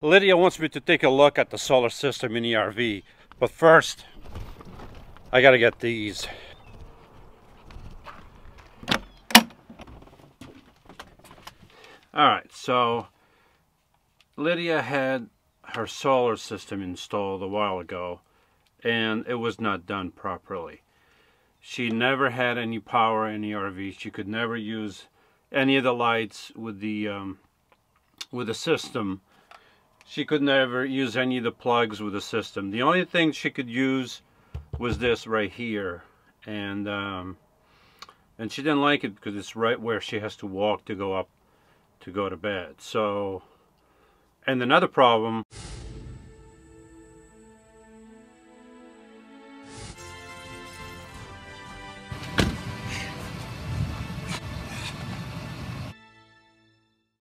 Lydia wants me to take a look at the solar system in the RV, but first I gotta get these. Alright, so Lydia had her solar system installed a while ago and it was not done properly. She never had any power in the RV. She could never use any of the lights with the system. She could never use any of the plugs with the system. The only thing she could use was this right here, and she didn't like it because it's right where she has to walk to go up to go to bed. So, and another problem,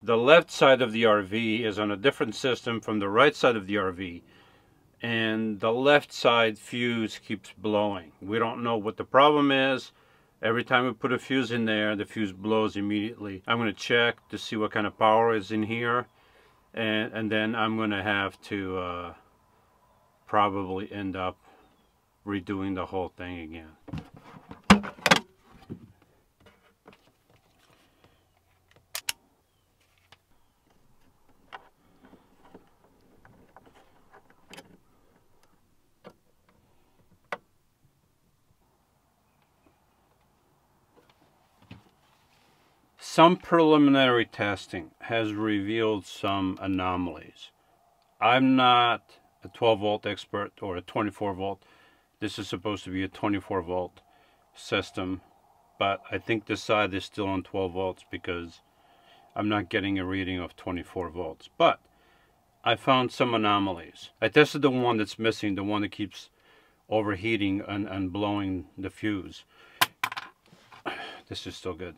the left side of the RV is on a different system from the right side of the RV, and the left side fuse keeps blowing. We don't know what the problem is. Every time we put a fuse in there, the fuse blows immediately. I'm going to check to see what kind of power is in here, and then I'm going to have to probably end up redoing the whole thing again. Some preliminary testing has revealed some anomalies. I'm not a 12 volt expert or a 24 volt. This is supposed to be a 24 volt system, but I think this side is still on 12 volts because I'm not getting a reading of 24 volts. But I found some anomalies. I tested the one that's missing, the one that keeps overheating and blowing the fuse. This is still good.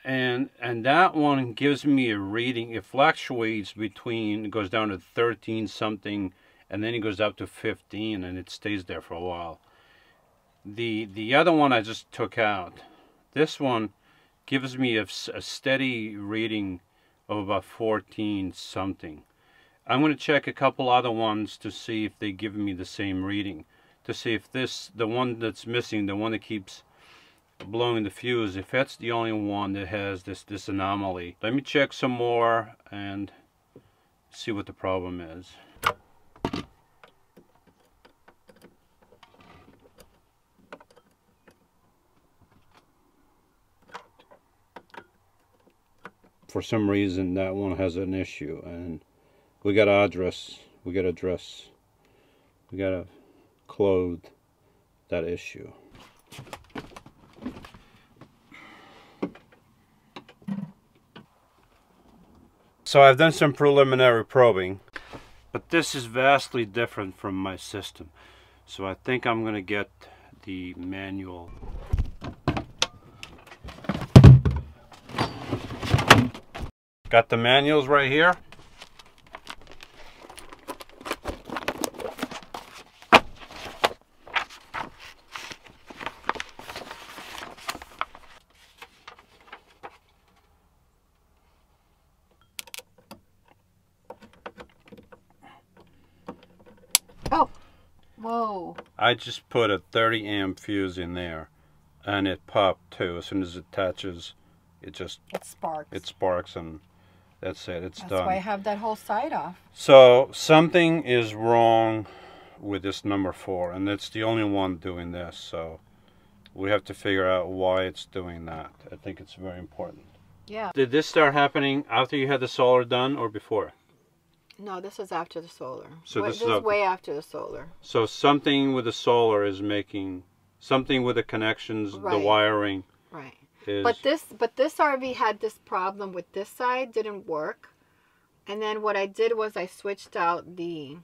And that one gives me a reading. It fluctuates between, it goes down to 13 something, and then it goes up to 15, and it stays there for a while. The other one I just took out, this one gives me a steady reading of about 14 something. I'm going to check a couple other ones to see if they give me the same reading, to see if the one that's missing, the one that keeps blowing the fuse, if that's the only one that has this anomaly. Let me check some more and see what the problem is. For some reason that one has an issue, and we gotta address, we gotta close that issue. So I've done some preliminary probing, but this is vastly different from my system. So I think I'm going to get the manual. Got the manuals right here. Oh, whoa. I just put a 30 amp fuse in there and it popped too. As soon as it attaches, it sparks and that's it, it's done. That's why I have that whole side off. So something is wrong with this number 4, and it's the only one doing this, so we have to figure out why it's doing that. I think it's very important. Yeah. Did this start happening after you had the solar done or before? No, this is after the solar. So this is way after the solar. So something with the solar is making, something with the connections, right. The wiring. Right. Is, but this RV had this problem with this side, didn't work. And then what I did was I switched out the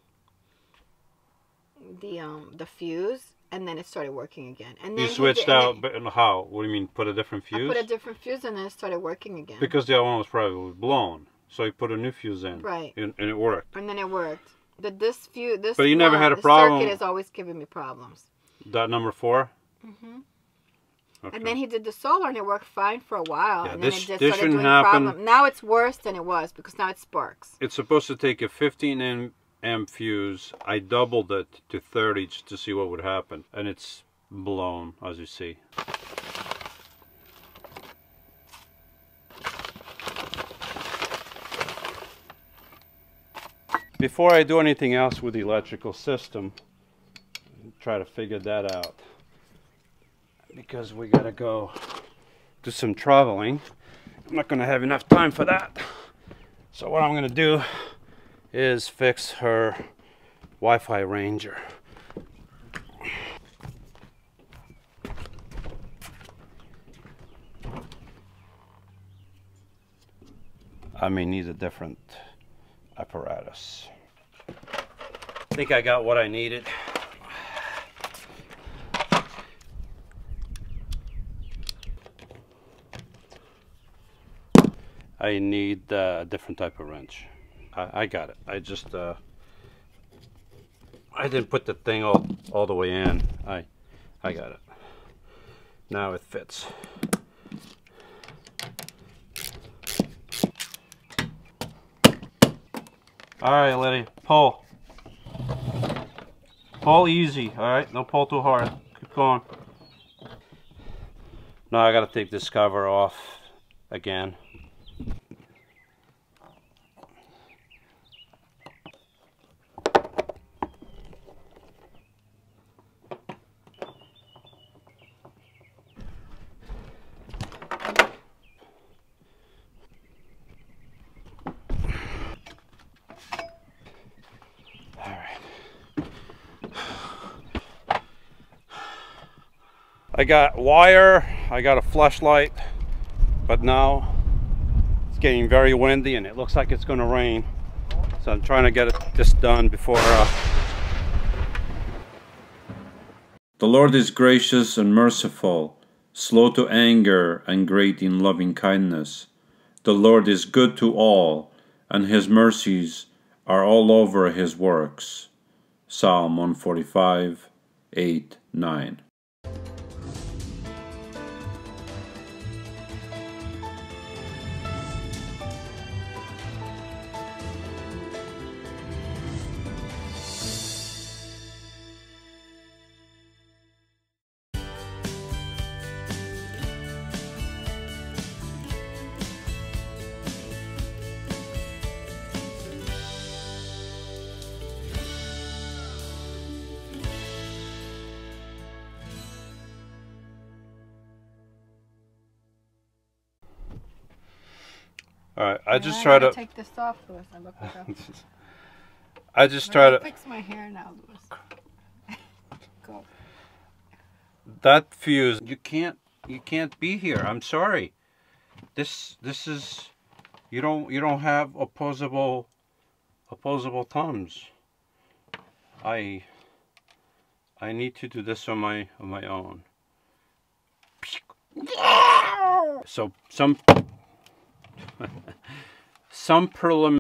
fuse, and then it started working again. And then you switched out, but how? What do you mean, put a different fuse? I put a different fuse and then it started working again. Because the other one was probably blown. So you put a new fuse in. Right. And it worked. And then it worked. But this fuse, but you never had a problem. The circuit is always giving me problems. That number 4? Mm-hmm. Okay. And then he did the solar and it worked fine for a while. Yeah, and then this it just shouldn't started doing happen. problem. Now it's worse than it was because now it sparks. It's supposed to take a 15 amp fuse. I doubled it to 30 just to see what would happen. And it's blown, as you see. Before I do anything else with the electrical system, try to figure that out. Because we gotta go do some traveling. I'm not gonna have enough time for that. So what I'm gonna do is fix her Wi-Fi Ranger. I may need a different apparatus. I think I got what I needed. I need a different type of wrench. I got it. I just I didn't put the thing all the way in. I got it. Now it fits. All right, Lidia, pull. Pull easy. All right, don't pull too hard. Keep going. Now I got to take this cover off again. I got wire, I got a flashlight, but now it's getting very windy and it looks like it's going to rain. So I'm trying to get this done before... The Lord is gracious and merciful, slow to anger and great in loving kindness. The Lord is good to all, and his mercies are all over his works. Psalm 145, 8, 9. All right, I just try to take this off, Louis. I look it up. I just try to fix my hair now, Louis. Go. That fuse, you can't be here. I'm sorry. This is you don't have opposable thumbs. I need to do this on my own. So some preliminary